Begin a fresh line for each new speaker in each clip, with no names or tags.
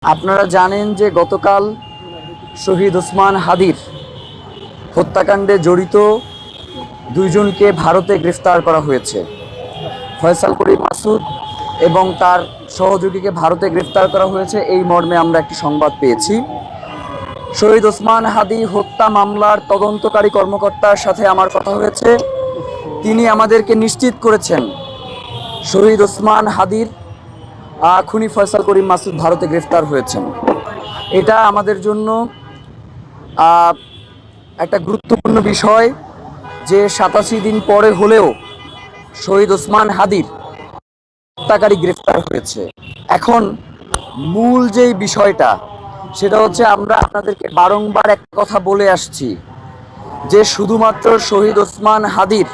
আপনারা জানেন যে গতকাল শহীদ ওসমান হাদির হত্যাকাণ্ডে জড়িত দুইজনকে ভারতে গ্রেফতার করা হয়েছে। ফয়সাল করিম মাসুদ এবং তার সহযোগীকে ভারতে গ্রেফতার করা হয়েছে, এই মর্মে আমরা একটি সংবাদ পেয়েছি। শহীদ ওসমান হাদি হত্যা মামলার তদন্তকারী কর্মকর্তার সাথে আমার কথা হয়েছে। তিনি আমাদেরকে নিশ্চিত করেছেন শহীদ ওসমান হাদির খুনি ফয়সাল করিম মাসুদ ভারতে গ্রেফতার হয়েছেন। এটা আমাদের জন্য একটা গুরুত্বপূর্ণ বিষয় যে 87 দিন পরে হলেও শহীদ ওসমান হাদির হত্যাকারী গ্রেফতার হয়েছে। এখন মূল যেই বিষয়টা সেটা হচ্ছে, আমরা আপনাদেরকে বারংবার একটা কথা বলে আসছি যে শুধুমাত্র শহীদ ওসমান হাদির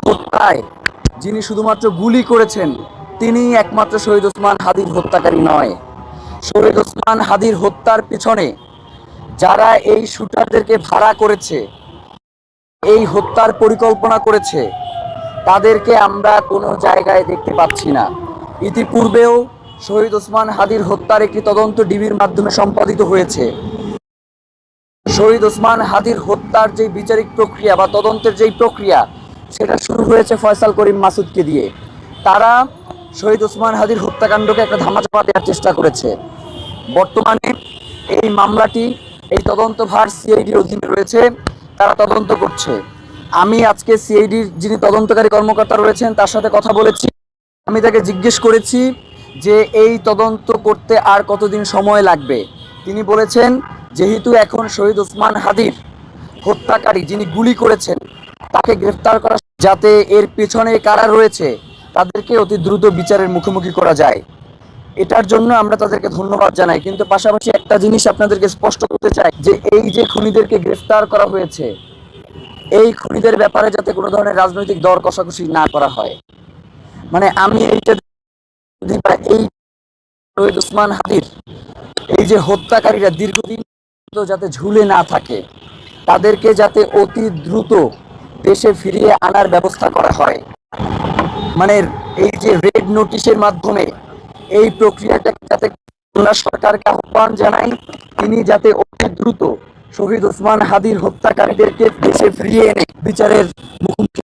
হত্যায় যিনি শুধুমাত্র গুলি করেছেন তিনি একমাত্র শহীদ ওসমান হাদির হত্যাকারী নয়। শহীদ ওসমান হাদির হত্যার পিছনে যারা এই শুটারদেরকে ভাড়া করেছে, এই হত্যার পরিকল্পনা করেছে, তাদেরকে আমরা কোনো জায়গায় দেখতে পাচ্ছি না। ইতিপূর্বেও শহীদ ওসমান হাদির হত্যার একটি তদন্ত ডিবির মাধ্যমে সম্পাদিত হয়েছে। শহীদ ওসমান হাদির হত্যার যে বিচারিক প্রক্রিয়া বা তদন্তের যেই প্রক্রিয়া সেটা শুরু হয়েছে ফয়সাল করিম মাসুদকে দিয়ে। তারা শহীদ ওসমান হাদির হত্যাকাণ্ডকে একটা ধামাচাপা দেওয়ার চেষ্টা করেছে। বর্তমানে এই মামলাটি, এই তদন্তভার সিআইডির অধীনে রয়েছে, তারা তদন্ত করছে। আমি আজকে সিআইডির যিনি তদন্তকারী কর্মকর্তা রয়েছেন তার সাথে কথা বলেছি। আমি তাকে জিজ্ঞেস করেছি যে এই তদন্ত করতে আর কতদিন সময় লাগবে। তিনি বলেছেন যেহেতু এখন শহীদ ওসমান হাদির হত্যাকারী যিনি গুলি করেছেন তাকে গ্রেফতার করা, যাতে এর পেছনে কারা রয়েছে তাদেরকে অতি দ্রুত বিচারের মুখোমুখি করা যায়, এটার জন্য আমরা তাদেরকে ধন্যবাদ জানাই। কিন্তু পাশাপাশি একটা জিনিস আপনাদেরকে স্পষ্ট করতে চাই যে এই যে খুনিদেরকে গ্রেফতার করা হয়েছে, এই খুনিদের ব্যাপারে যাতে কোনো ধরনের রাজনৈতিক দর কষাকষি না করা হয়। মানে আমি এইটা এই শহীদ ওসমান হাদির এই যে হত্যাকারীরা দীর্ঘদিন যাতে ঝুলে না থাকে, তাদেরকে যাতে অতি দ্রুত দেশে ফিরিয়ে আনার ব্যবস্থা করা হয়। মানে এই যে রেড নোটিশের মাধ্যমে এই প্রক্রিয়াটা যাতে, আমরা সরকারকে আহ্বান জানাই তিনি যাতে অতি দ্রুত শহীদ ওসমান হাদির হত্যাকারীদেরকে দেশে ফিরিয়ে এনে বিচারের মুখোমুখি